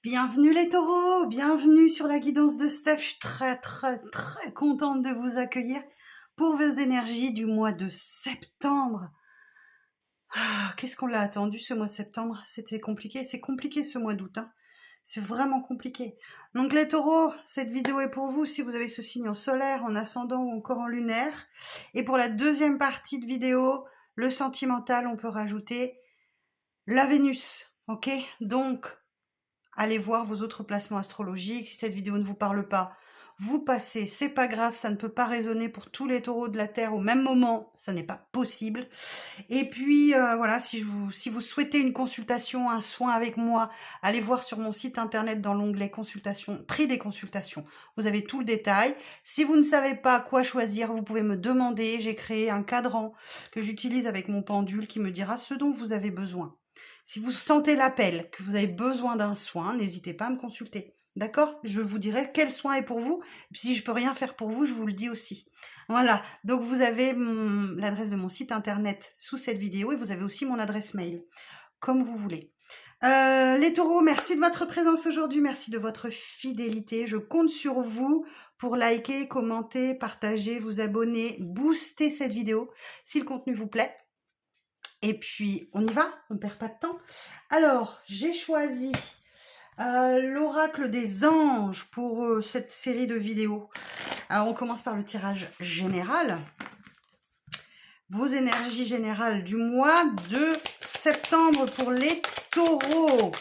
Bienvenue les taureaux, bienvenue sur la guidance de Steph. Je suis très contente de vous accueillir pour vos énergies du mois de septembre. Qu'est-ce qu'on l'a attendu ce mois de septembre? C'était compliqué, c'est compliqué ce mois d'août. C'est vraiment compliqué. Donc les taureaux, cette vidéo est pour vous si vous avez ce signe en solaire, en ascendant ou encore en lunaire. Et pour la deuxième partie de vidéo, le sentimental, on peut rajouter la Vénus. Ok? Donc, allez voir vos autres placements astrologiques. Si cette vidéo ne vous parle pas, vous passez. C'est pas grave, ça ne peut pas résonner pour tous les taureaux de la Terre au même moment. Ça n'est pas possible. Et puis, voilà, si vous souhaitez une consultation, un soin avec moi, allez voir sur mon site internet dans l'onglet consultation, prix des consultations. Vous avez tout le détail. Si vous ne savez pas quoi choisir, vous pouvez me demander. J'ai créé un cadran que j'utilise avec mon pendule qui me dira ce dont vous avez besoin. Si vous sentez l'appel, que vous avez besoin d'un soin, n'hésitez pas à me consulter. D'accord? Je vous dirai quel soin est pour vous. Et puis si je peux rien faire pour vous, je vous le dis aussi. Voilà. Donc vous avez l'adresse de mon site internet sous cette vidéo et vous avez aussi mon adresse mail. Comme vous voulez. Les taureaux, merci de votre présence aujourd'hui. Merci de votre fidélité. Je compte sur vous pour liker, commenter, partager, vous abonner, booster cette vidéo si le contenu vous plaît. Et puis, on y va, on perd pas de temps. Alors, j'ai choisi l'oracle des anges pour cette série de vidéos. Alors, on commence par le tirage général. Vos énergies générales du mois de septembre pour les taureaux.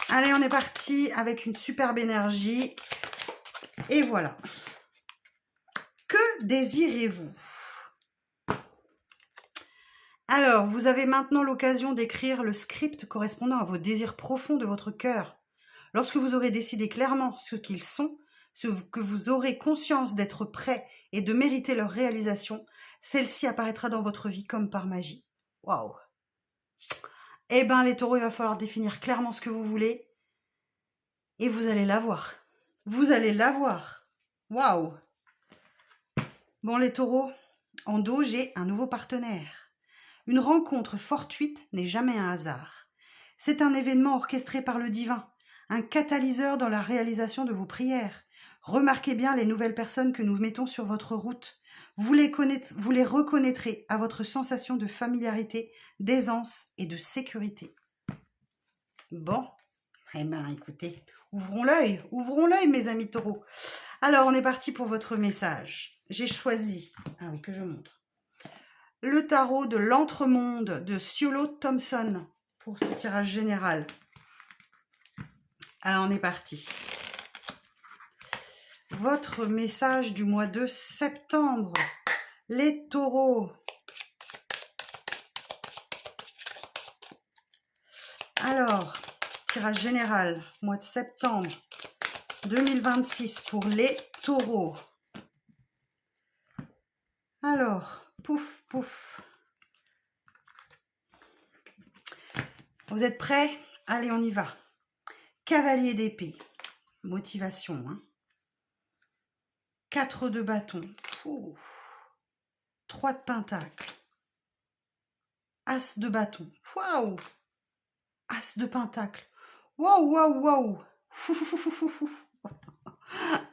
Allez, on est parti avec une superbe énergie. Et voilà. Que désirez-vous ? Alors, vous avez maintenant l'occasion d'écrire le script correspondant à vos désirs profonds de votre cœur. Lorsque vous aurez décidé clairement ce qu'ils sont, ce que vous aurez conscience d'être prêt et de mériter leur réalisation, celle-ci apparaîtra dans votre vie comme par magie. Waouh! Eh bien, les taureaux, il va falloir définir clairement ce que vous voulez et vous allez l'avoir. Vous allez l'avoir. Waouh! Bon, les taureaux, en dos, j'ai un nouveau partenaire. Une rencontre fortuite n'est jamais un hasard. C'est un événement orchestré par le divin, un catalyseur dans la réalisation de vos prières. Remarquez bien les nouvelles personnes que nous mettons sur votre route. Vous les reconnaîtrez à votre sensation de familiarité, d'aisance et de sécurité. Bon, eh bien écoutez, ouvrons l'œil mes amis taureaux. Alors on est parti pour votre message. J'ai choisi, que je montre. Le tarot de l'entremonde de Ciolo Thompson pour ce tirage général. Alors, on est parti. Votre message du mois de septembre. Les taureaux. Alors, tirage général, mois de septembre 2026 pour les taureaux. Alors, pouf, pouf. Vous êtes prêts? Allez, on y va. Cavalier d'épée. Motivation. 4 de bâton. 3 de pentacle. As de bâton. Waouh! As de pentacle. Waouh!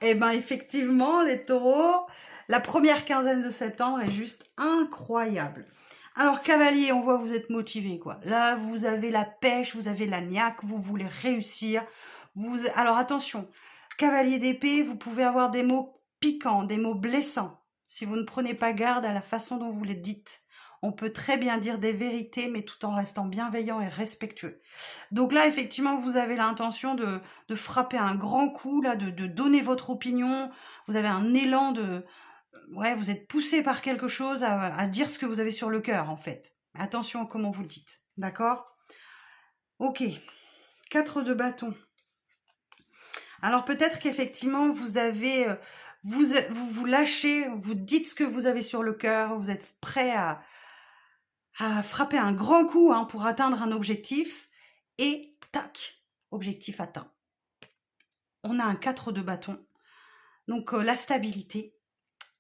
Eh bien, effectivement, les taureaux, la première quinzaine de septembre est juste incroyable. Alors, cavalier, on voit que vous êtes motivé, quoi. Là, vous avez la pêche, vous avez la niaque, vous voulez réussir. Alors, attention, cavalier d'épée, vous pouvez avoir des mots piquants, des mots blessants, si vous ne prenez pas garde à la façon dont vous les dites. On peut très bien dire des vérités, mais tout en restant bienveillant et respectueux. Donc là, effectivement, vous avez l'intention de frapper un grand coup, là, de donner votre opinion. Vous avez un élan de... Ouais, vous êtes poussé par quelque chose à dire ce que vous avez sur le cœur, en fait. Attention à comment vous le dites, d'accord? Ok, 4 de bâton. Alors peut-être qu'effectivement, vous avez... vous lâchez, vous dites ce que vous avez sur le cœur, vous êtes prêt à frapper un grand coup pour atteindre un objectif, et tac, objectif atteint. On a un 4 de bâton, donc la stabilité.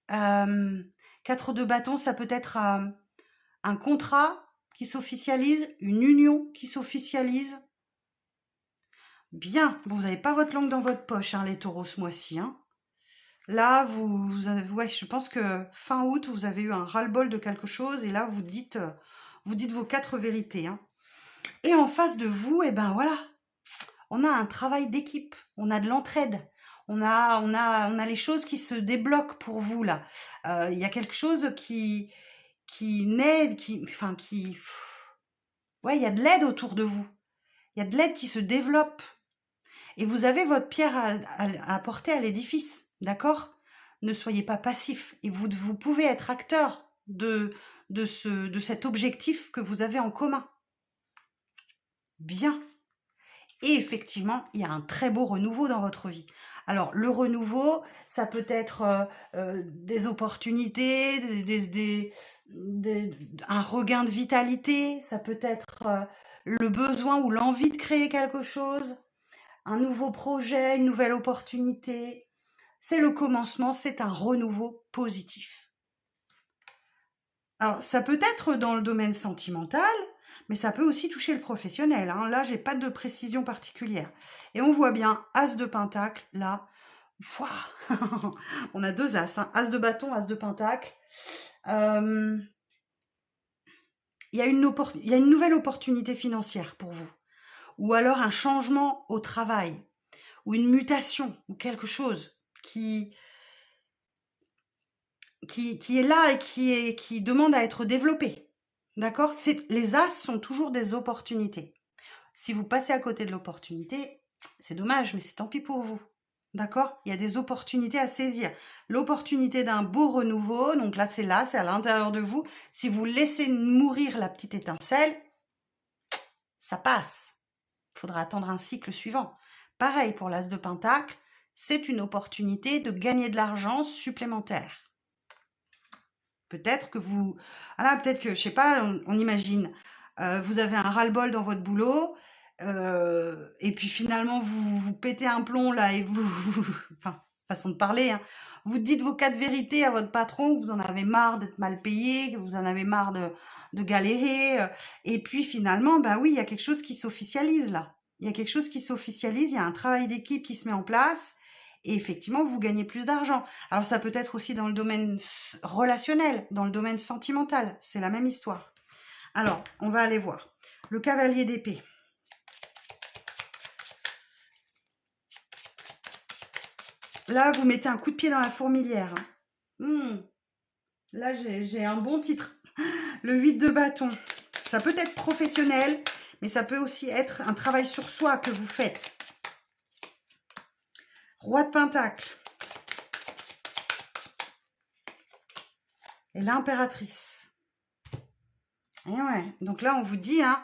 4 de bâton, ça peut être un contrat qui s'officialise, une union qui s'officialise. Bien. Bon, vous n'avez pas votre langue dans votre poche, hein, les taureaux, ce mois-ci. Hein. Là, ouais, je pense que fin août, vous avez eu un ras-le-bol de quelque chose. Et là, vous dites vos 4 vérités. Hein. Et en face de vous, eh ben voilà, on a un travail d'équipe. On a de l'entraide. On a les choses qui se débloquent pour vous, là. Il y a quelque chose qui naît, ouais, il y a de l'aide autour de vous. Il y a de l'aide qui se développe. Et vous avez votre pierre à apporter à l'édifice, d'accord? Ne soyez pas passif. Et vous pouvez être acteur de cet objectif que vous avez en commun. Bien. Et effectivement, il y a un très beau renouveau dans votre vie. Alors, le renouveau, ça peut être des opportunités, un regain de vitalité, ça peut être le besoin ou l'envie de créer quelque chose, un nouveau projet, une nouvelle opportunité. C'est le commencement, c'est un renouveau positif. Alors, ça peut être dans le domaine sentimental, mais ça peut aussi toucher le professionnel. Hein. Là, j'ai pas de précision particulière. Et on voit bien As de Pentacle, là. On a 2 As, hein. As de bâton, As de Pentacle. Il y a une nouvelle opportunité financière pour vous. Ou alors un changement au travail. Ou une mutation, ou quelque chose qui est là et qui demande à être développé. D'accord? Les As sont toujours des opportunités. Si vous passez à côté de l'opportunité, c'est dommage, mais c'est tant pis pour vous. D'accord? Il y a des opportunités à saisir. L'opportunité d'un beau renouveau, donc là, c'est à l'intérieur de vous. Si vous laissez mourir la petite étincelle, ça passe. Il faudra attendre un cycle suivant. Pareil pour l'As de Pentacle, c'est une opportunité de gagner de l'argent supplémentaire. Peut-être que je sais pas, on imagine, vous avez un ras-le-bol dans votre boulot, et puis finalement vous pétez un plomb là et enfin, façon de parler, hein, vous dites vos 4 vérités à votre patron, que vous en avez marre d'être mal payé, que vous en avez marre de galérer, et puis finalement, bah oui, il y a quelque chose qui s'officialise là. Il y a quelque chose qui s'officialise, il y a un travail d'équipe qui se met en place, et effectivement, vous gagnez plus d'argent. Alors ça peut être aussi dans le domaine relationnel, dans le domaine sentimental, c'est la même histoire. Alors, on va aller voir. Le cavalier d'épée. Là, vous mettez un coup de pied dans la fourmilière. Hein. Là, j'ai un bon titre. Le 8 de bâton. Ça peut être professionnel, mais ça peut aussi être un travail sur soi que vous faites. Roi de Pentacle. Et l'impératrice. Et ouais, donc là, on vous dit, hein,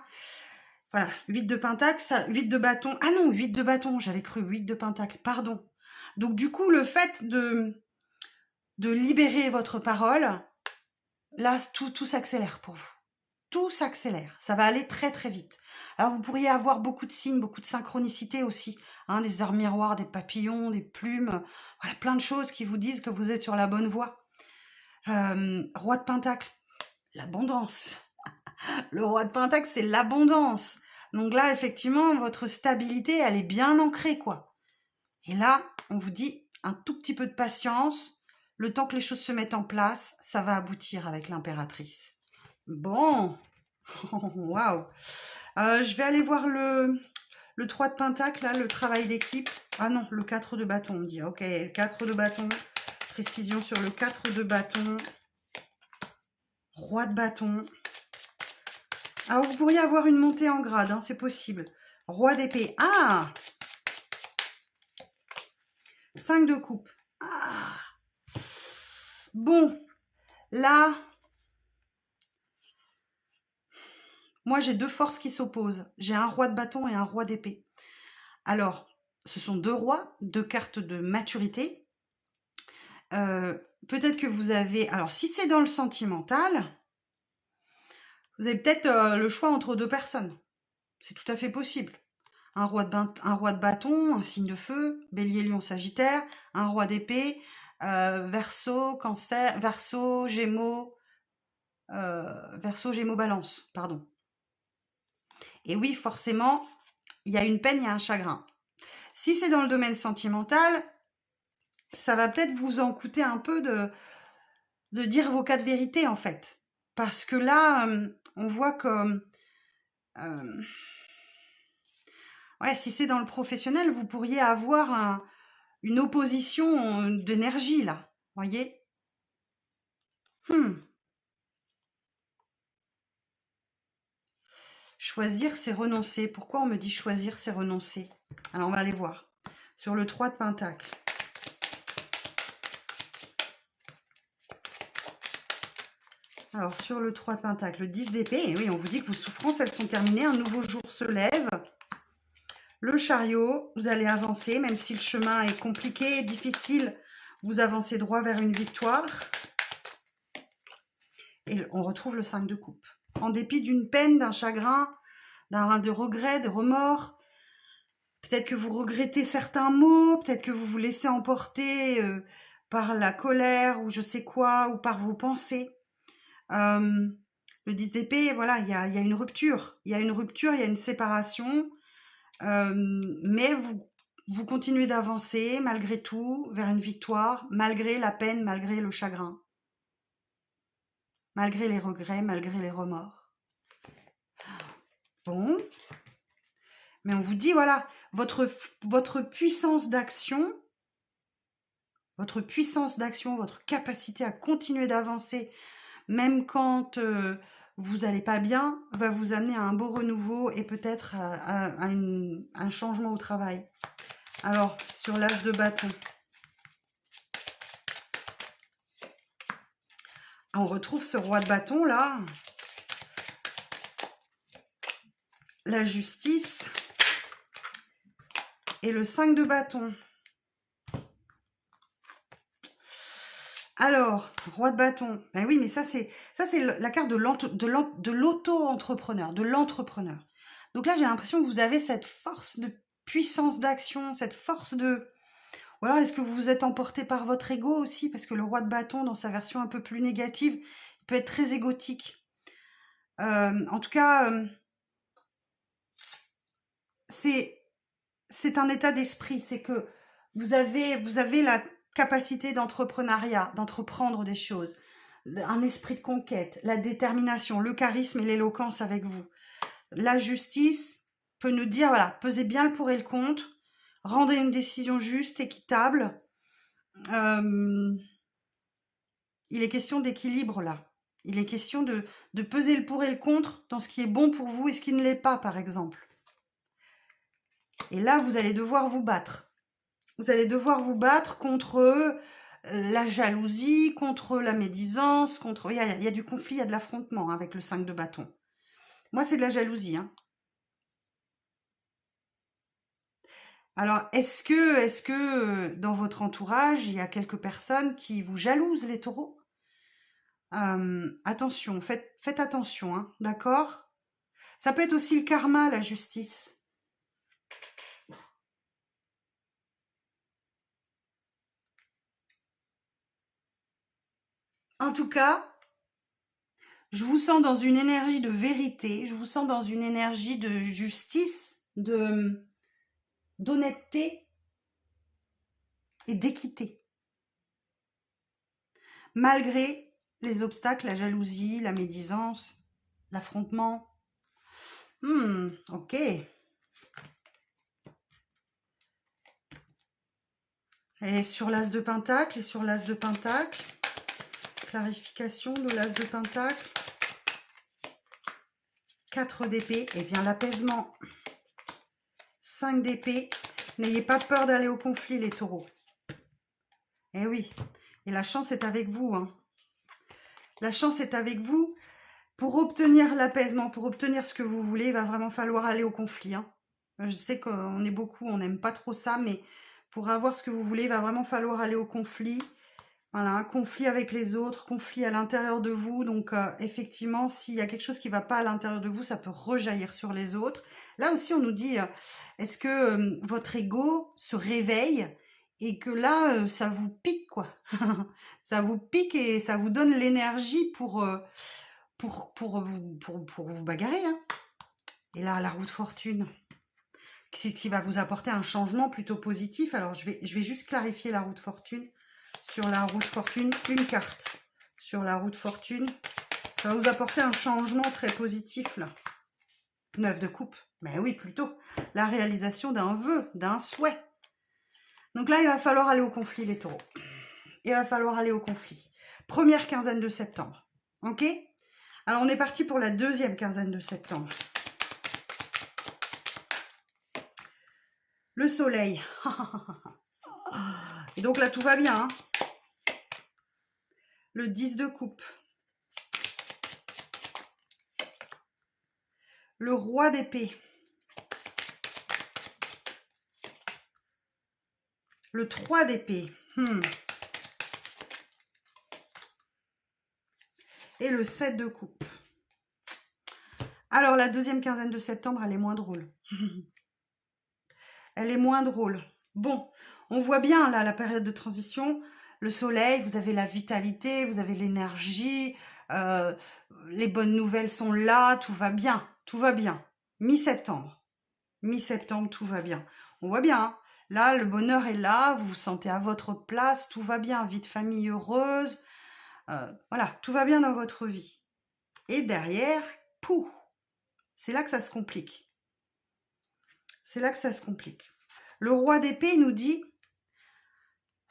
voilà, 8 de Pentacle, 8 de bâton. Ah non, 8 de bâton, j'avais cru 8 de Pentacle, pardon. Donc du coup, le fait de libérer votre parole, là, tout s'accélère pour vous. Tout s'accélère. Ça va aller très très vite. Alors vous pourriez avoir beaucoup de signes, beaucoup de synchronicité aussi. Hein, des heures miroirs, des papillons, des plumes. Voilà, plein de choses qui vous disent que vous êtes sur la bonne voie. Roi de Pentacle, l'abondance. Le roi de Pentacle, c'est l'abondance. Donc là, effectivement, votre stabilité, elle est bien ancrée, quoi. Et là, on vous dit un tout petit peu de patience. Le temps que les choses se mettent en place, ça va aboutir avec l'impératrice. Bon, waouh. Je vais aller voir le 3 de Pentacle, là, le travail d'équipe. Ah non, le 4 de bâton, on me dit. Ok, 4 de bâton. Précision sur le 4 de bâton. Roi de bâton. Alors, vous pourriez avoir une montée en grade, hein, c'est possible. Roi d'épée. Ah! 5 de coupe. Ah! Bon, là, moi, j'ai 2 forces qui s'opposent. J'ai un roi de bâton et un roi d'épée. Alors, ce sont 2 rois, 2 cartes de maturité. Peut-être que vous avez... Alors, si c'est dans le sentimental, vous avez peut-être le choix entre 2 personnes. C'est tout à fait possible. Un roi de bâton, un signe de feu, bélier, lion, sagittaire, un roi d'épée, verseau, cancer, verseau, gémeaux, balance, pardon. Et oui, forcément, il y a une peine, il y a un chagrin. Si c'est dans le domaine sentimental, ça va peut-être vous en coûter un peu de dire vos 4 vérités, en fait. Parce que là, on voit que... ouais, si c'est dans le professionnel, vous pourriez avoir une opposition d'énergie, là. Voyez? Choisir, c'est renoncer. Pourquoi on me dit choisir, c'est renoncer? Alors, on va aller voir. Sur le 3 de Pentacle. Alors, sur le 3 de Pentacle, le 10 d'épée, oui, on vous dit que vos souffrances, elles sont terminées. Un nouveau jour se lève. Le chariot, vous allez avancer, même si le chemin est compliqué, difficile, vous avancez droit vers une victoire. Et on retrouve le 5 de coupe. En dépit d'une peine, d'un chagrin, de regret, de remords, peut-être que vous regrettez certains mots, peut-être que vous vous laissez emporter par la colère ou je sais quoi, ou par vos pensées. Le 10 d'épée, voilà, il y a une rupture. Il y a une rupture, il y a une séparation. Mais vous continuez d'avancer malgré tout vers une victoire, malgré la peine, malgré le chagrin, malgré les regrets, malgré les remords. Bon, mais on vous dit, voilà, votre puissance d'action, votre capacité à continuer d'avancer, même quand vous n'allez pas bien, va vous amener à un beau renouveau et peut-être à un changement au travail. Alors, sur l'as de bâton, on retrouve ce roi de bâton là, la justice et le 5 de bâton. Alors, roi de bâton, ben oui, mais ça c'est la carte de l'auto-entrepreneur, de l'entrepreneur. Donc là, j'ai l'impression que vous avez cette force de puissance d'action, cette force de... Ou alors, est-ce que vous vous êtes emporté par votre ego aussi? Parce que le roi de bâton, dans sa version un peu plus négative, il peut être très égotique. En tout cas, c'est un état d'esprit. C'est que vous avez la capacité d'entrepreneuriat, d'entreprendre des choses, un esprit de conquête, la détermination, le charisme et l'éloquence avec vous. La justice peut nous dire, voilà, pesez bien le pour et le contre, rendez une décision juste, équitable. Il est question d'équilibre là. Il est question de peser le pour et le contre dans ce qui est bon pour vous et ce qui ne l'est pas, par exemple. Et là, vous allez devoir vous battre. Vous allez devoir vous battre contre la jalousie, contre la médisance, contre... Il y a du conflit, il y a de l'affrontement avec le 5 de bâton. Moi, c'est de la jalousie. Hein. Alors, est-ce que dans votre entourage, il y a quelques personnes qui vous jalousent, les taureaux? Attention, faites attention, hein, d'accord? Ça peut être aussi le karma, la justice. En tout cas, je vous sens dans une énergie de vérité, je vous sens dans une énergie de justice, d'honnêteté et d'équité. Malgré les obstacles, la jalousie, la médisance, l'affrontement. Ok. Et sur l'as de pentacle, clarification de l'as de pentacle. 4 d'épée, et vient l'apaisement. 5 d'épée. N'ayez pas peur d'aller au conflit, les taureaux. Eh oui, et la chance est avec vous. Hein. La chance est avec vous. Pour obtenir l'apaisement, pour obtenir ce que vous voulez, il va vraiment falloir aller au conflit. Hein. Je sais qu'on est beaucoup, on n'aime pas trop ça, mais pour avoir ce que vous voulez, il va vraiment falloir aller au conflit. Voilà, un conflit avec les autres, conflit à l'intérieur de vous. Donc, effectivement, s'il y a quelque chose qui ne va pas à l'intérieur de vous, ça peut rejaillir sur les autres. Là aussi, on nous dit, est-ce que votre ego se réveille et que là, ça vous pique, quoi. Ça vous pique et ça vous donne l'énergie pour vous bagarrer. Hein. Et là, la roue de fortune. qui va vous apporter un changement plutôt positif. Alors, je vais juste clarifier la roue de fortune. Sur la roue de fortune, une carte. Sur la roue de fortune, ça va vous apporter un changement très positif, là. 9 de coupe. Mais oui, plutôt. La réalisation d'un vœu, d'un souhait. Donc là, il va falloir aller au conflit, les taureaux. Il va falloir aller au conflit. Première quinzaine de septembre. Ok? Alors, on est parti pour la deuxième quinzaine de septembre. Le soleil. Et donc là, tout va bien. Hein, le 10 de coupe. Le roi d'épée. Le 3 d'épée. Et le 7 de coupe. Alors, la deuxième quinzaine de septembre, elle est moins drôle. Elle est moins drôle. Bon, on voit bien, là, la période de transition. Le soleil, vous avez la vitalité, vous avez l'énergie. Les bonnes nouvelles sont là, tout va bien. Tout va bien. Mi-septembre. Mi-septembre, tout va bien. On voit bien, hein. Là, le bonheur est là, vous vous sentez à votre place, tout va bien, vie de famille heureuse. Voilà, tout va bien dans votre vie. Et derrière, pouf, c'est là que ça se complique. C'est là que ça se complique. Le roi d'épée nous dit...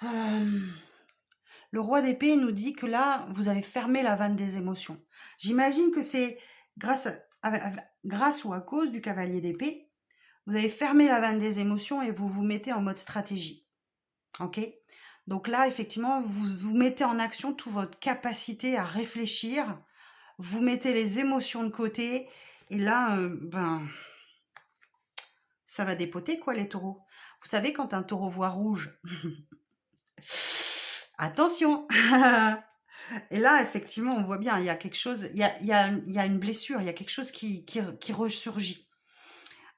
le roi d'épée nous dit que là, vous avez fermé la vanne des émotions. J'imagine que c'est grâce ou à cause du cavalier d'épée. Vous avez fermé la vanne des émotions et vous vous mettez en mode stratégie. Ok? Donc là, effectivement, vous mettez en action toute votre capacité à réfléchir. Vous mettez les émotions de côté. Et là, ça va dépoter, quoi, les taureaux. Vous savez, quand un taureau voit rouge, attention. Et là, effectivement, on voit bien, il y a quelque chose, il y a une blessure, il y a quelque chose qui ressurgit.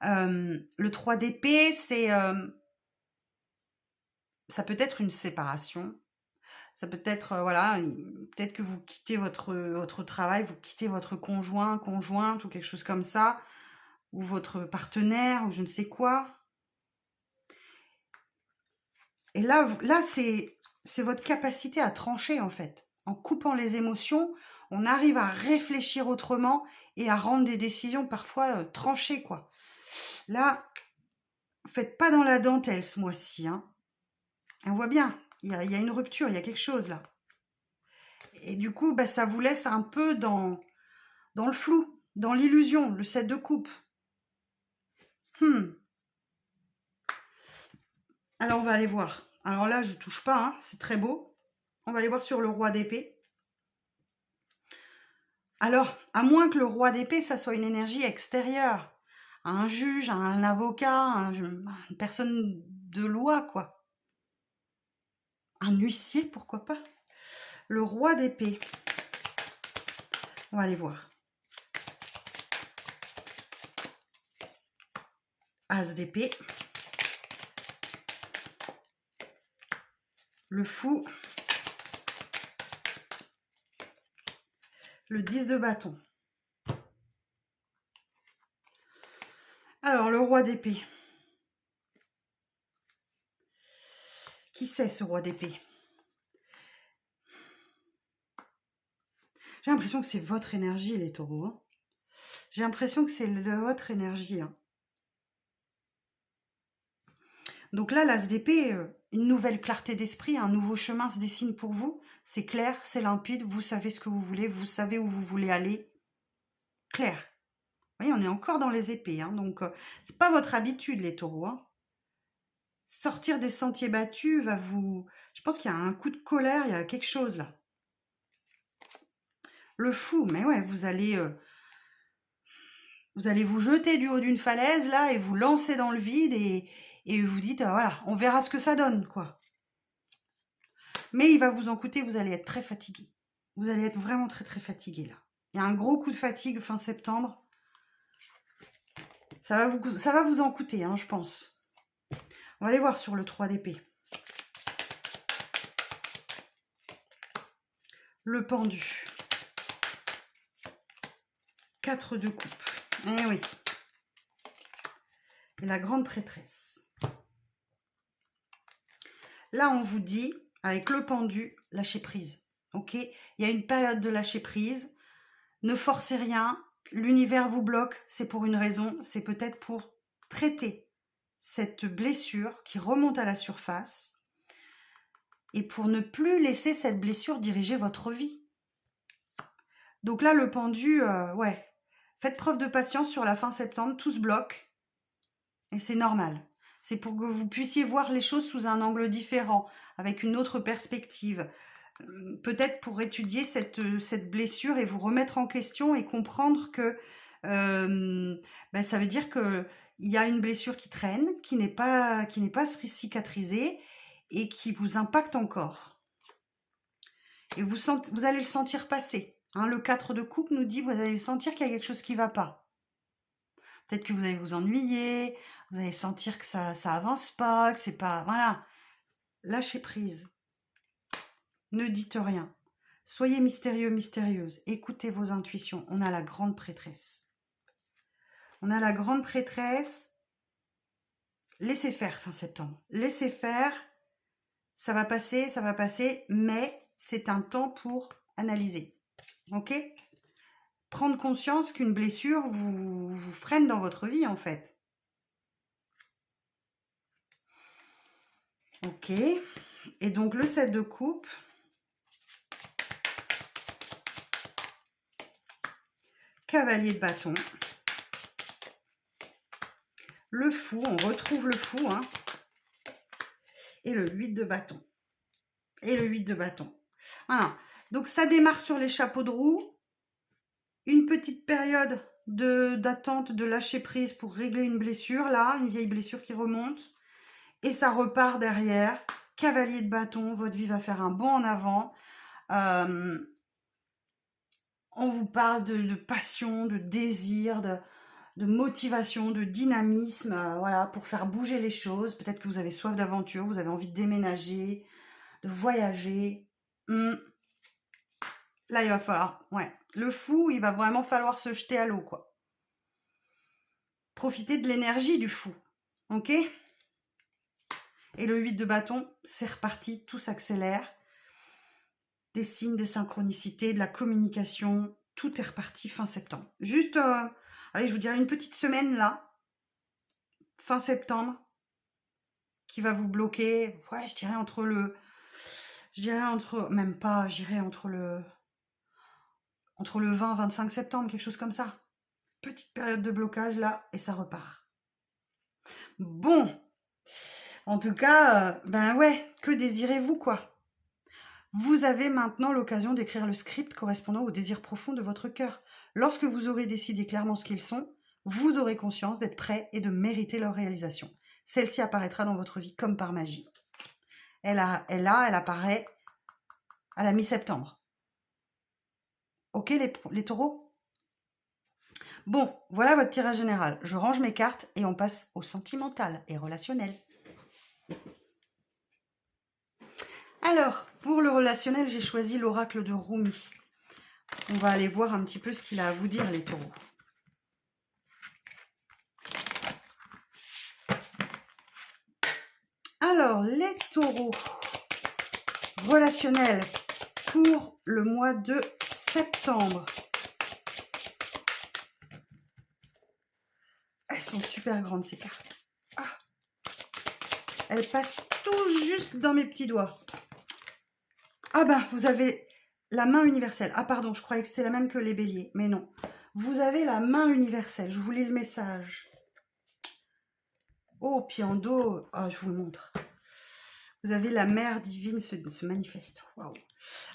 Le 3 d'épée, ça peut être une séparation. Ça peut être, voilà, peut-être que vous quittez votre travail, vous quittez votre conjoint, conjointe ou quelque chose comme ça, ou votre partenaire, ou je ne sais quoi. Et là c'est votre capacité à trancher, en fait. En coupant les émotions, on arrive à réfléchir autrement et à rendre des décisions parfois tranchées, quoi. Là, faites pas dans la dentelle ce mois-ci, hein. On voit bien, il y a une rupture, il y a quelque chose là. Et du coup, ça vous laisse un peu dans le flou, dans l'illusion, le 7 de coupe. Alors, on va aller voir. Alors là, je touche pas, hein, c'est très beau. On va aller voir sur le roi d'épée. Alors, à moins que le roi d'épée, ça soit une énergie extérieure. Un juge, un avocat, une personne de loi, quoi. Un huissier, pourquoi pas. Le roi d'épée. On va aller voir. As d'épée. Le fou. Le 10 de bâton. Alors, le roi d'épée. Qui c'est, ce roi d'épée? J'ai l'impression que c'est votre énergie, les taureaux. Hein. J'ai l'impression que c'est votre énergie. Hein. Donc là, l'as d'épée, une nouvelle clarté d'esprit, un nouveau chemin se dessine pour vous. C'est clair, c'est limpide, vous savez ce que vous voulez, vous savez où vous voulez aller. Clair. Vous voyez, on est encore dans les épées. Hein, donc, c'est pas votre habitude, les taureaux. Hein. Sortir des sentiers battus va vous... Je pense qu'il y a un coup de colère, il y a quelque chose là. Le fou, mais ouais, vous allez vous jeter du haut d'une falaise là et vous lancer dans le vide et vous dites, voilà, on verra ce que ça donne, quoi. Mais il va vous en coûter, vous allez être très fatigué. Vous allez être vraiment très très fatigué là. Il y a un gros coup de fatigue fin septembre. Ça va vous en coûter, hein, je pense. On va aller voir sur le 3 d'épée. Le pendu. 4 de coupe. Eh oui. et la grande prêtresse. Là, on vous dit, avec le pendu, lâchez prise. Ok? Il y a une période de lâcher prise. Ne forcez rien. L'univers vous bloque. C'est pour une raison. C'est peut-être pour traiter cette blessure qui remonte à la surface et pour ne plus laisser cette blessure diriger votre vie. Donc là, le pendu, ouais. Faites preuve de patience sur la fin septembre. Tout se bloque. Et c'est normal. C'est pour que vous puissiez voir les choses sous un angle différent, avec une autre perspective. Peut-être pour étudier cette blessure et vous remettre en question et comprendre que ça veut dire qu'il y a une blessure qui traîne, qui n'est pas cicatrisée et qui vous impacte encore. Et vous allez le sentir passer. Hein, le 4 de coupe nous dit, vous allez sentir qu'il y a quelque chose qui ne va pas. Peut-être que vous allez vous ennuyer, vous allez sentir que ça avance pas, que c'est pas... Voilà. Lâchez prise. Ne dites rien. Soyez mystérieux, mystérieuse. Écoutez vos intuitions. On a la grande prêtresse. On a la grande prêtresse. Laissez faire fin septembre. Laissez faire. Ça va passer, mais c'est un temps pour analyser. Ok ? Prendre conscience qu'une blessure vous freine dans votre vie, en fait. Ok. Et donc, le 7 de coupe. Cavalier de bâton. Le fou, on retrouve le fou. Hein. Et le 8 de bâton. Et le 8 de bâton. Voilà. Donc, ça démarre sur les chapeaux de roue. Une petite période d'attente, de lâcher prise pour régler une blessure. Là, une vieille blessure qui remonte. Et ça repart derrière. Cavalier de bâton, votre vie va faire un bond en avant. On vous parle de passion, de désir, de motivation, de dynamisme, voilà, pour faire bouger les choses. Peut-être que vous avez soif d'aventure, vous avez envie de déménager, de voyager. Là, il va falloir, ouais, le fou, il va vraiment falloir se jeter à l'eau, quoi. Profitez de l'énergie du fou, ok ? Et le 8 de bâton, c'est reparti, tout s'accélère. Des signes, des synchronicités, de la communication, tout est reparti fin septembre. Juste, allez, je vous dirais une petite semaine là, fin septembre, qui va vous bloquer. Ouais, je dirais entre le 20-25 septembre, quelque chose comme ça. Petite période de blocage là, et ça repart. Bon, en tout cas, ben ouais, que désirez-vous quoi ? Vous avez maintenant l'occasion d'écrire le script correspondant au désir profond de votre cœur. Lorsque vous aurez décidé clairement ce qu'ils sont, vous aurez conscience d'être prêt et de mériter leur réalisation. Celle-ci apparaîtra dans votre vie comme par magie. Elle apparaît à la mi-septembre. Ok les taureaux ? Bon, voilà votre tirage général. Je range mes cartes et on passe au sentimental et relationnel. Alors, pour le relationnel, j'ai choisi l'oracle de Rumi. On va aller voir un petit peu ce qu'il a à vous dire, les taureaux. Alors, les taureaux relationnels pour le mois de septembre. Elles sont super grandes, ces cartes. Ah. Elles passent tout juste dans mes petits doigts. Ah ben, vous avez la main universelle. Ah pardon, je croyais que c'était la même que les béliers. Mais non. Vous avez la main universelle. Je vous lis le message. Oh, puis en dos, je vous le montre. Vous avez la mère divine se manifeste. Waouh.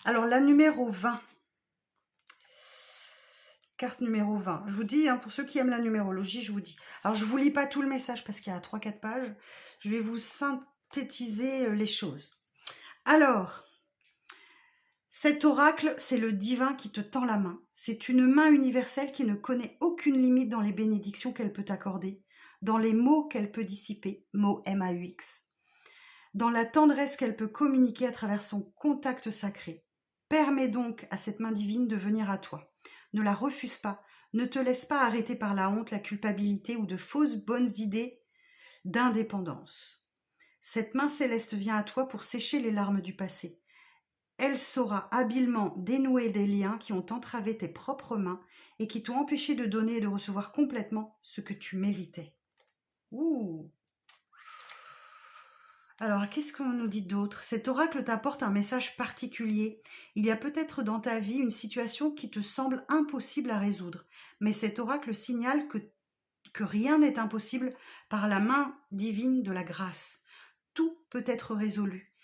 Alors, la numéro 20. Carte numéro 20. Je vous dis, hein, pour ceux qui aiment la numérologie, je vous dis. Alors, je ne vous lis pas tout le message parce qu'il y a 3-4 pages. Je vais vous synthétiser les choses. Alors, cet oracle, c'est le divin qui te tend la main. C'est une main universelle qui ne connaît aucune limite dans les bénédictions qu'elle peut accorder, dans les mots qu'elle peut dissiper, mots M-A-U-X, dans la tendresse qu'elle peut communiquer à travers son contact sacré. Permets donc à cette main divine de venir à toi. Ne la refuse pas, ne te laisse pas arrêter par la honte, la culpabilité ou de fausses bonnes idées d'indépendance. Cette main céleste vient à toi pour sécher les larmes du passé. Elle saura habilement dénouer des liens qui ont entravé tes propres mains et qui t'ont empêché de donner et de recevoir complètement ce que tu méritais. Ouh. Alors, qu'est-ce qu'on nous dit d'autre? Cet oracle t'apporte un message particulier. Il y a peut-être dans ta vie une situation qui te semble impossible à résoudre, mais cet oracle signale que rien n'est impossible par la main divine de la grâce. Tout peut être résolu.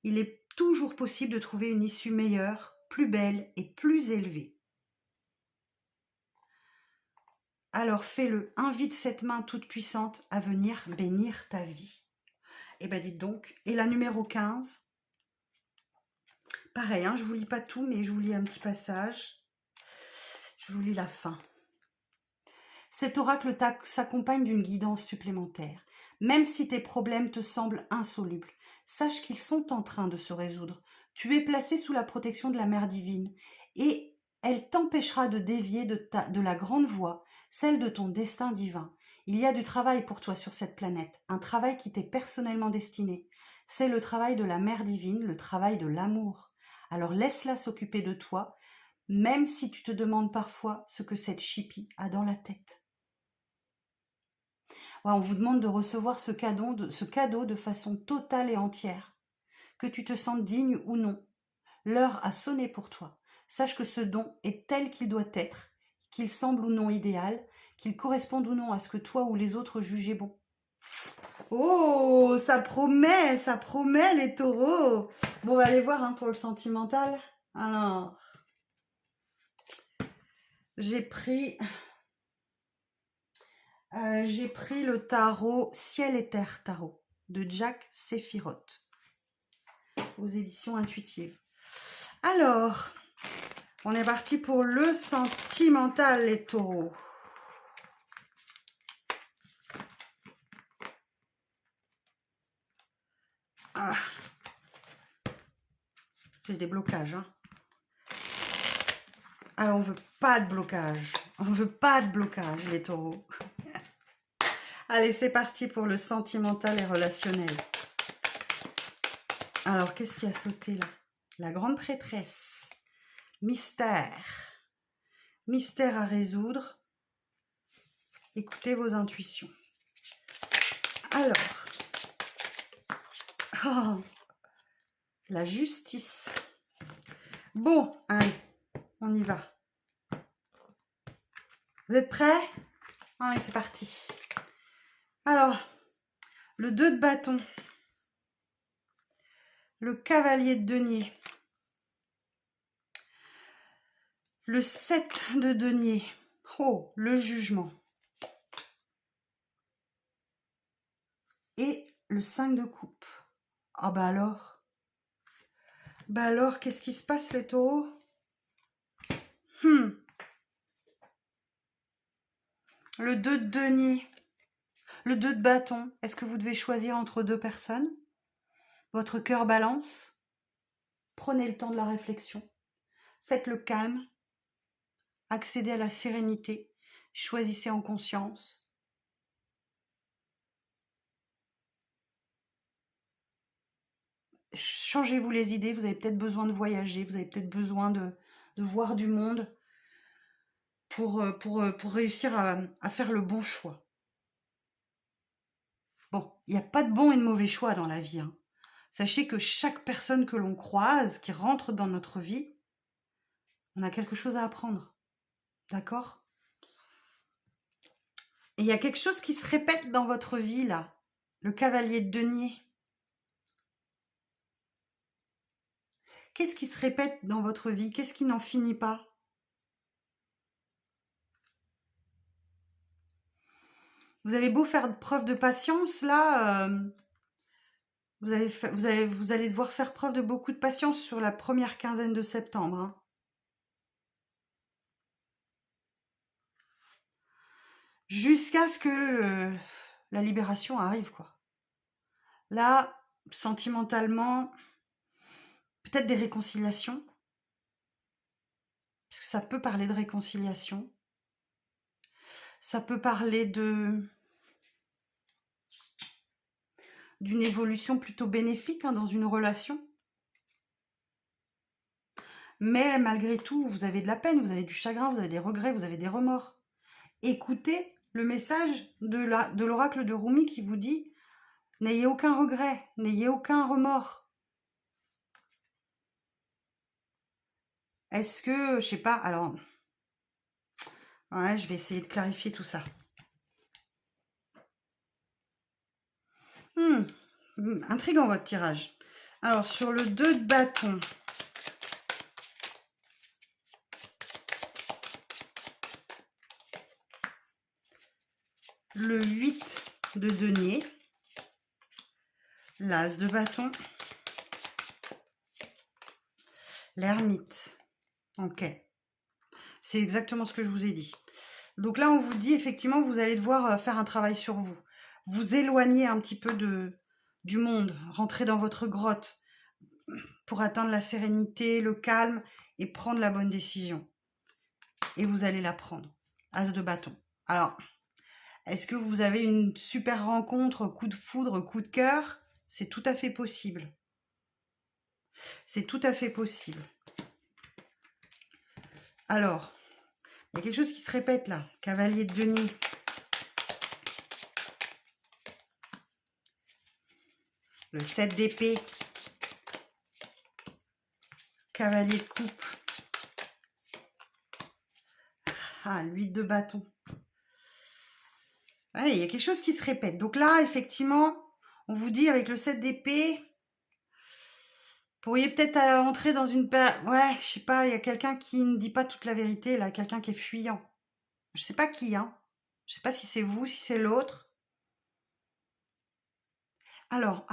Il est toujours possible de trouver une issue meilleure, plus belle et plus élevée. Alors fais-le, invite cette main toute puissante à venir bénir ta vie. Eh bien dites donc, et la numéro 15, pareil, hein, je ne vous lis pas tout, mais je vous lis un petit passage. Je vous lis la fin. Cet oracle s'accompagne d'une guidance supplémentaire. Même si tes problèmes te semblent insolubles, sache qu'ils sont en train de se résoudre. Tu es placé sous la protection de la Mère divine et elle t'empêchera de dévier de la grande voie, celle de ton destin divin. Il y a du travail pour toi sur cette planète, un travail qui t'est personnellement destiné. C'est le travail de la Mère divine, le travail de l'amour. Alors laisse-la s'occuper de toi, même si tu te demandes parfois ce que cette chipie a dans la tête. Ouais, on vous demande de recevoir ce cadeau de façon totale et entière. Que tu te sentes digne ou non, l'heure a sonné pour toi. Sache que ce don est tel qu'il doit être, qu'il semble ou non idéal, qu'il corresponde ou non à ce que toi ou les autres jugeaient bon. Oh, ça promet les taureaux. Bon, on va aller voir pour le sentimental. Alors, j'ai pris le tarot Ciel et Terre Tarot de Jack Sephiroth aux éditions intuitives. Alors, on est parti pour le sentimental, les taureaux. Ah. J'ai des blocages. Alors, on veut pas de blocage. On veut pas de blocage, les taureaux. Allez, c'est parti pour le sentimental et relationnel. Alors, qu'est-ce qui a sauté là? La grande prêtresse. Mystère. Mystère à résoudre. Écoutez vos intuitions. Alors. Oh, la justice. Bon, allez, on y va. Vous êtes prêts? Allez, c'est parti. Alors, le 2 de bâton. Le cavalier de denier. Le 7 de denier. Oh, le jugement. Et le 5 de coupe. Ah bah alors. Bah alors, qu'est-ce qui se passe, les taureaux? Le 2 de denier. Le 2 de bâton. Est-ce que vous devez choisir entre deux personnes? Votre cœur balance. Prenez le temps de la réflexion. Faites le calme. Accédez à la sérénité. Choisissez en conscience. Changez-vous les idées. Vous avez peut-être besoin de voyager. Vous avez peut-être besoin de voir du monde pour réussir à faire le bon choix. Bon, il n'y a pas de bon et de mauvais choix dans la vie. Sachez que chaque personne que l'on croise, qui rentre dans notre vie, on a quelque chose à apprendre. D'accord? Et il y a quelque chose qui se répète dans votre vie, là. Le cavalier de denier. Qu'est-ce qui se répète dans votre vie? Qu'est-ce qui n'en finit pas? Vous avez beau faire preuve de patience, là, vous allez devoir faire preuve de beaucoup de patience sur la première quinzaine de septembre. Jusqu'à ce que la libération arrive, quoi. Là, sentimentalement, peut-être des réconciliations. Parce que ça peut parler de réconciliation. Ça peut parler de d'une évolution plutôt bénéfique hein, dans une relation. Mais malgré tout, vous avez de la peine, vous avez du chagrin, vous avez des regrets, vous avez des remords. Écoutez le message de l'oracle de Rumi qui vous dit « N'ayez aucun regret, n'ayez aucun remords ». Est-ce que, je sais pas, alors... Ouais, je vais essayer de clarifier tout ça. Intriguant votre tirage. Alors, sur le 2 de bâton... Le 8 de denier, l'as de bâton, l'ermite. Ok, c'est exactement ce que je vous ai dit. Donc là, on vous dit effectivement, vous allez devoir faire un travail sur vous. Vous éloigner un petit peu du monde, rentrer dans votre grotte pour atteindre la sérénité, le calme et prendre la bonne décision. Et vous allez la prendre. As de bâton. Alors... Est-ce que vous avez une super rencontre, coup de foudre, coup de cœur? C'est tout à fait possible. C'est tout à fait possible. Alors, il y a quelque chose qui se répète là. Cavalier de denier. Le 7 d'épée. Cavalier de coupe. Ah, le 8 de bâton. Ouais, il y a quelque chose qui se répète. Donc là, effectivement, on vous dit avec le 7 d'épée, vous pourriez peut-être entrer dans une... Ouais, je sais pas, il y a quelqu'un qui ne dit pas toute la vérité, là, quelqu'un qui est fuyant. Je sais pas qui, hein. Je sais pas si c'est vous, si c'est l'autre. Alors,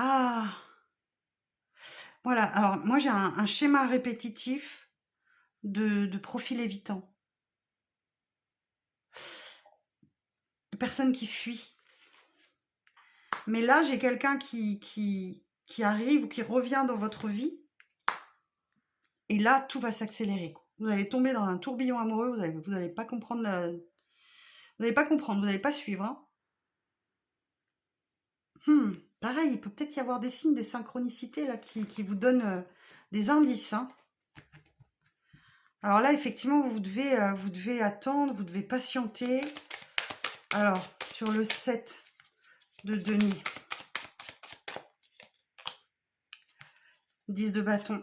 voilà. Alors, moi, j'ai un schéma répétitif de profil évitant. De personnes qui fuient. Mais là, j'ai quelqu'un qui arrive ou qui revient dans votre vie. Et là, tout va s'accélérer. Vous allez tomber dans un tourbillon amoureux. Vous allez pas comprendre. Vous n'allez pas comprendre. Vous n'allez pas suivre. Hein. Pareil, il peut peut-être y avoir des signes, des synchronicités là qui vous donnent des indices. Hein. Alors là, effectivement, vous devez attendre, vous devez patienter. Alors, sur le 7 de denier, 10 de bâton,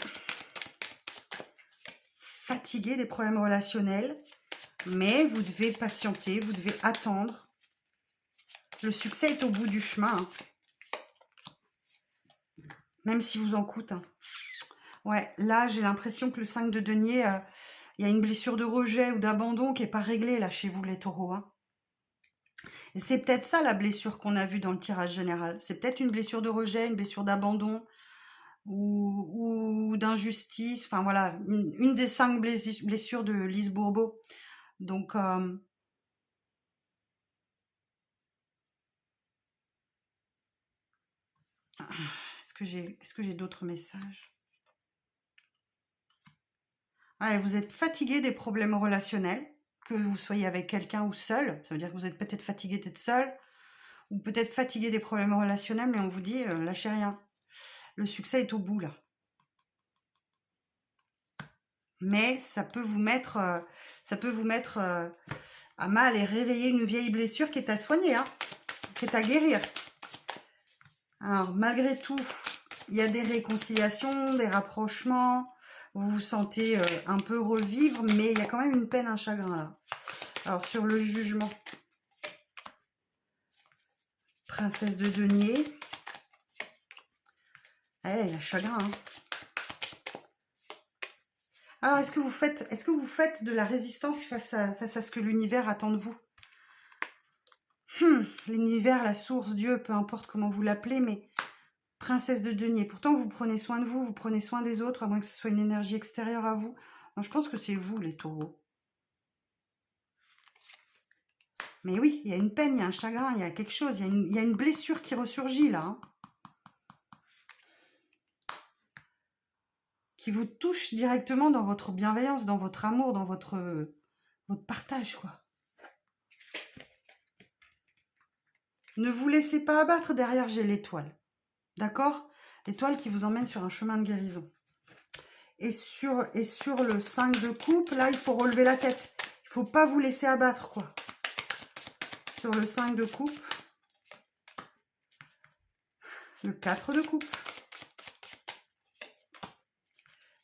fatigué des problèmes relationnels, mais vous devez patienter, vous devez attendre. Le succès est au bout du chemin, hein. Même si vous en coûte. Hein. Ouais, là, j'ai l'impression que le 5 de denier, il y a une blessure de rejet ou d'abandon qui n'est pas réglée là chez vous, les taureaux. Hein. Et c'est peut-être ça la blessure qu'on a vue dans le tirage général. C'est peut-être une blessure de rejet, une blessure d'abandon ou d'injustice. Enfin voilà, une des 5 blessures de Lise Bourbeau. Donc, est-ce que j'ai d'autres messages? Ah, vous êtes fatigué des problèmes relationnels, que vous soyez avec quelqu'un ou seul. Ça veut dire que vous êtes peut-être fatigué d'être seul, ou peut-être fatigué des problèmes relationnels, mais on vous dit, lâchez rien. Le succès est au bout, là. Mais ça peut vous mettre, à mal et réveiller une vieille blessure qui est à soigner, hein, qui est à guérir. Alors, malgré tout, il y a des réconciliations, des rapprochements. Vous vous sentez un peu revivre, mais il y a quand même une peine, un chagrin, là. Alors, sur le jugement. Princesse de denier. Il y a chagrin, hein. Alors, est-ce que vous faites de la résistance face à ce que l'univers attend de vous? L'univers, la source, Dieu, peu importe comment vous l'appelez, mais princesse de denier. Pourtant, vous prenez soin de vous, vous prenez soin des autres, à moins que ce soit une énergie extérieure à vous. Non, je pense que c'est vous, les taureaux. Mais oui, il y a une peine, il y a un chagrin, il y a quelque chose, il y a une blessure qui ressurgit, là. Hein. Qui vous touche directement dans votre bienveillance, dans votre amour, dans votre partage, quoi. Ne vous laissez pas abattre, derrière j'ai l'étoile. D'accord? L'étoile qui vous emmène sur un chemin de guérison. Et sur le 5 de coupe, là, il faut relever la tête. Il ne faut pas vous laisser abattre, quoi. Sur le 5 de coupe, le 4 de coupe,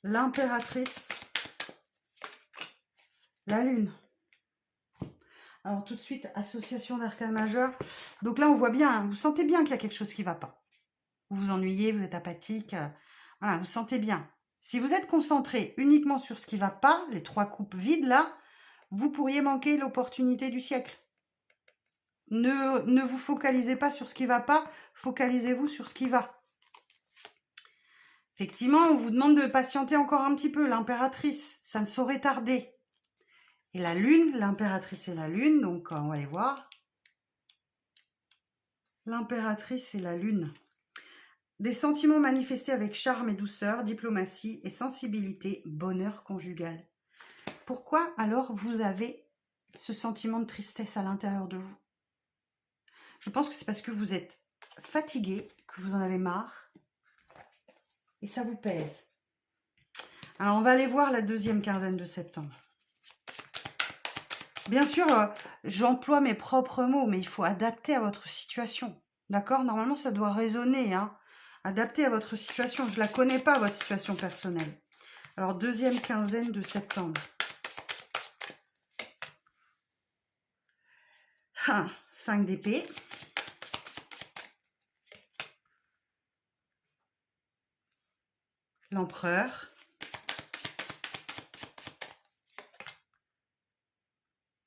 l'impératrice, la lune. Alors tout de suite, association d'arcanes majeures. Donc là, on voit bien, hein, vous sentez bien qu'il y a quelque chose qui ne va pas. Vous vous ennuyez, vous êtes apathique. Voilà, vous sentez bien. Si vous êtes concentré uniquement sur ce qui ne va pas, les 3 coupes vides là, vous pourriez manquer l'opportunité du siècle. Ne vous focalisez pas sur ce qui ne va pas, focalisez-vous sur ce qui va. Effectivement, on vous demande de patienter encore un petit peu, l'impératrice, ça ne saurait tarder. Et la lune, l'impératrice et la lune, donc on va les voir. L'impératrice et la lune. Des sentiments manifestés avec charme et douceur, diplomatie et sensibilité, bonheur conjugal. Pourquoi alors vous avez ce sentiment de tristesse à l'intérieur de vous? Je pense que c'est parce que vous êtes fatigué, que vous en avez marre, et ça vous pèse. Alors, on va aller voir la deuxième quinzaine de septembre. Bien sûr, j'emploie mes propres mots, mais il faut adapter à votre situation. D'accord? Normalement, ça doit résonner, hein. Adapter à votre situation. Je ne la connais pas, votre situation personnelle. Alors, deuxième quinzaine de septembre. 5 d'épée. L'empereur.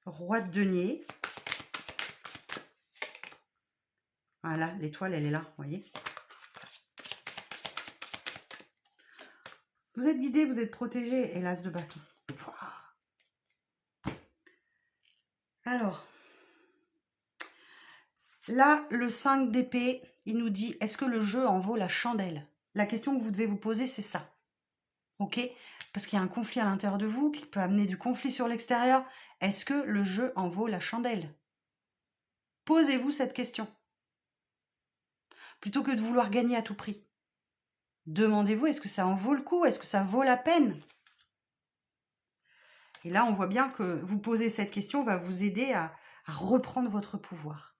Roi de denier. Voilà, l'étoile, elle est là, vous voyez. Vous êtes guidé, vous êtes protégé, et l'as de bâton. Alors, là, le 5 d'épée, il nous dit, est-ce que le jeu en vaut la chandelle? La question que vous devez vous poser, c'est ça. Ok? Parce qu'il y a un conflit à l'intérieur de vous qui peut amener du conflit sur l'extérieur. Est-ce que le jeu en vaut la chandelle? Posez-vous cette question. Plutôt que de vouloir gagner à tout prix. Demandez-vous, est-ce que ça en vaut le coup? Est-ce que ça vaut la peine? Et là, on voit bien que vous poser cette question va vous aider à reprendre votre pouvoir.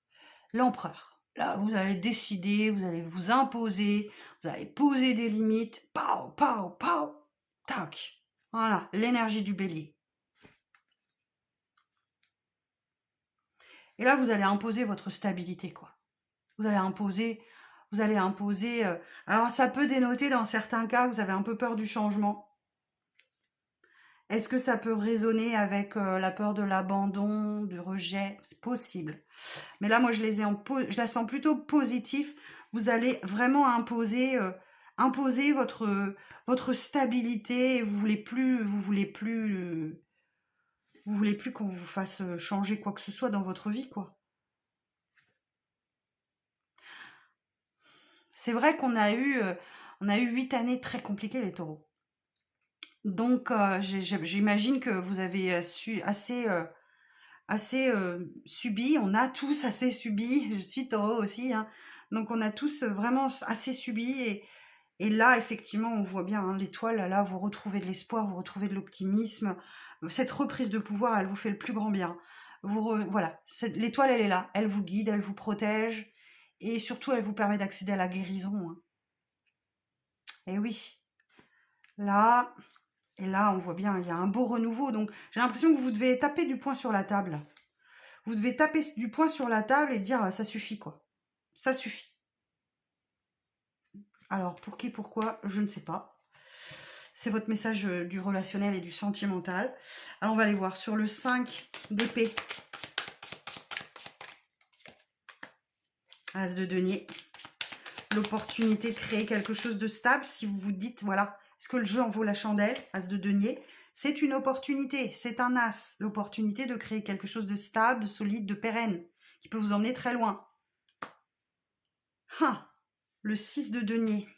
L'empereur. Là, vous allez décider, vous allez vous imposer, vous allez poser des limites. Pow, pow, pow. Tac. Voilà, l'énergie du bélier. Et là, vous allez imposer votre stabilité, quoi. Vous allez imposer... alors, ça peut dénoter dans certains cas, vous avez un peu peur du changement. Est-ce que ça peut résonner avec la peur de l'abandon, du rejet? C'est possible. Mais là, moi, je la sens plutôt positif. Vous allez vraiment imposer votre stabilité. Vous voulez plus qu'on vous fasse changer quoi que ce soit dans votre vie, quoi. C'est vrai qu'on a eu 8 années très compliquées, les taureaux. Donc, j'imagine que vous avez assez subi. On a tous assez subi. Je suis taureau aussi, hein. Donc, on a tous vraiment assez subi. Et là, effectivement, on voit bien, hein, l'étoile, là, vous retrouvez de l'espoir, vous retrouvez de l'optimisme. Cette reprise de pouvoir, elle vous fait le plus grand bien. Voilà, l'étoile, elle est là. Elle vous guide, elle vous protège. Et surtout, elle vous permet d'accéder à la guérison, hein. Et oui, là... Et là, on voit bien, il y a un beau renouveau. Donc, j'ai l'impression que vous devez taper du poing sur la table. Vous devez taper du poing sur la table et dire, ça suffit, quoi. Ça suffit. Alors, pour qui, pourquoi, je ne sais pas. C'est votre message du relationnel et du sentimental. Alors, on va aller voir sur le 5 d'épée. As de denier. L'opportunité de créer quelque chose de stable. Si vous vous dites, voilà, est-ce que le jeu en vaut la chandelle? As de denier. C'est une opportunité, c'est un as. L'opportunité de créer quelque chose de stable, de solide, de pérenne, qui peut vous emmener très loin. Le 6 de denier.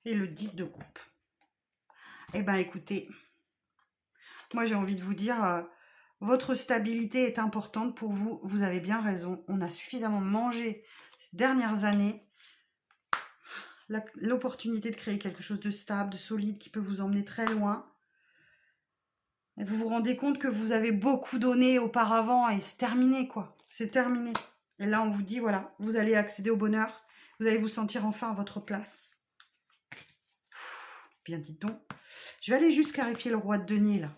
Et le 10 de coupe. Eh bien, écoutez, moi j'ai envie de vous dire, Votre stabilité est importante pour vous. Vous avez bien raison. On a suffisamment mangé ces dernières années. L'opportunité de créer quelque chose de stable, de solide, qui peut vous emmener très loin. Et vous vous rendez compte que vous avez beaucoup donné auparavant et c'est terminé, quoi. C'est terminé. Et là, on vous dit, voilà, vous allez accéder au bonheur. Vous allez vous sentir enfin à votre place. Bien, dites donc. Je vais aller juste clarifier le roi de denier, là.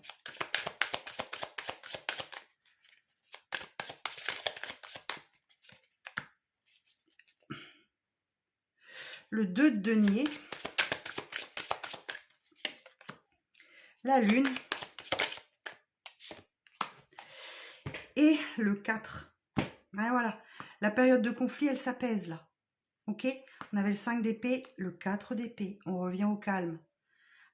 Le 2 de denier. La lune. Et le 4. Ouais, voilà. La période de conflit, elle s'apaise, là. Ok? On avait le 5 d'épée, le 4 d'épée. On revient au calme.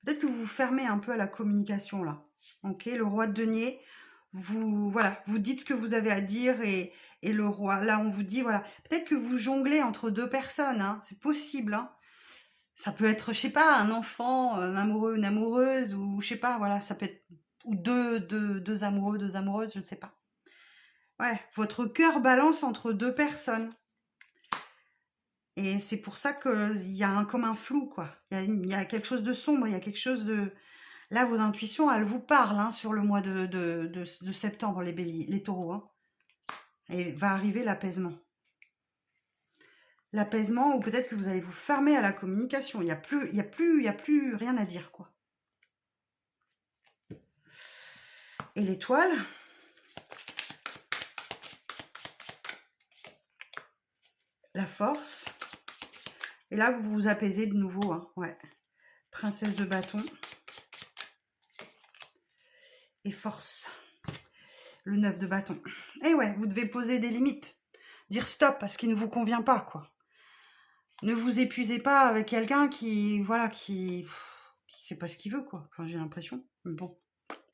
Peut-être que vous vous fermez un peu à la communication, là. Ok? Le roi de denier, vous, voilà, vous dites ce que vous avez à dire et le roi, là, on vous dit, voilà. Peut-être que vous jonglez entre deux personnes, hein. C'est possible, hein. Ça peut être, je sais pas, un enfant, un amoureux, une amoureuse, ou je sais pas, voilà, ça peut être, ou deux amoureux, deux amoureuses, je ne sais pas. Ouais, votre cœur balance entre deux personnes. Et c'est pour ça qu'il y a comme un flou, quoi. Il y a quelque chose de sombre, il y a quelque chose de... Là, vos intuitions, elles vous parlent hein, sur le mois de septembre, les béliers, les taureaux. Hein. Et va arriver l'apaisement. L'apaisement, ou peut-être que vous allez vous fermer à la communication. Il n'y a plus rien à dire, quoi. Et l'étoile... La force. Et là, vous vous apaisez de nouveau. Hein. Ouais. Princesse de bâton. Et force. Le 9 de bâton. Et ouais, vous devez poser des limites. Dire stop parce qu'il ne vous convient pas, quoi. Ne vous épuisez pas avec quelqu'un qui, voilà, qui sait pas ce qu'il veut, quoi. Enfin, j'ai l'impression. Mais bon,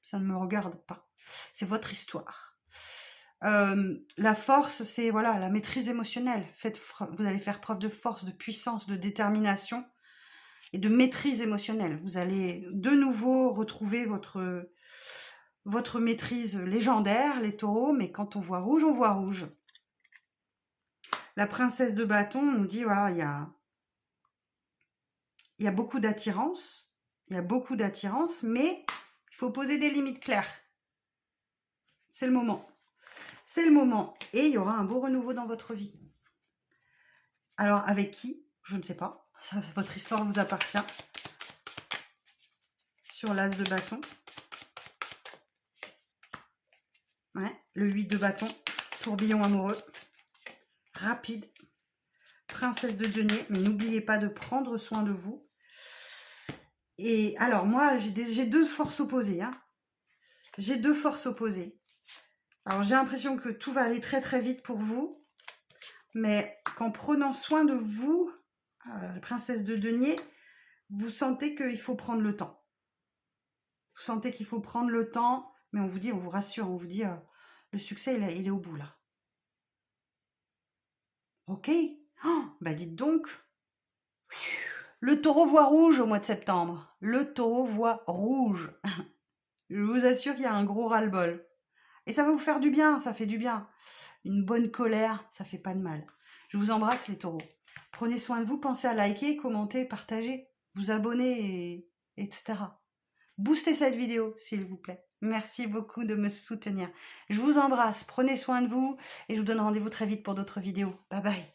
ça ne me regarde pas. C'est votre histoire. La force, c'est voilà la maîtrise émotionnelle. Vous allez faire preuve de force, de puissance, de détermination et de maîtrise émotionnelle. Vous allez de nouveau retrouver votre maîtrise légendaire, les taureaux, mais quand on voit rouge, on voit rouge. La princesse de bâton nous dit, voilà, il y a beaucoup d'attirance, mais il faut poser des limites claires. C'est le moment. C'est le moment. Et il y aura un beau renouveau dans votre vie. Alors, avec qui? Je ne sais pas. Votre histoire vous appartient. Sur l'as de bâton. Ouais, le 8 de bâton. Tourbillon amoureux. Rapide. Princesse de denier. Mais n'oubliez pas de prendre soin de vous. Et alors, moi, j'ai deux forces opposées. Hein. J'ai deux forces opposées. Alors, j'ai l'impression que tout va aller très, très vite pour vous. Mais qu'en prenant soin de vous, princesse de denier, vous sentez qu'il faut prendre le temps. Vous sentez qu'il faut prendre le temps, mais on vous dit, on vous rassure, on vous dit, le succès, il est au bout, là. Ok. Oh, bah dites donc. Le taureau voit rouge au mois de septembre. Le taureau voit rouge. Je vous assure qu'il y a un gros ras-le-bol. Et ça va vous faire du bien, ça fait du bien. Une bonne colère, ça fait pas de mal. Je vous embrasse les taureaux. Prenez soin de vous, pensez à liker, commenter, partager, vous abonner, etc. Boostez cette vidéo, s'il vous plaît. Merci beaucoup de me soutenir. Je vous embrasse, prenez soin de vous et je vous donne rendez-vous très vite pour d'autres vidéos. Bye bye.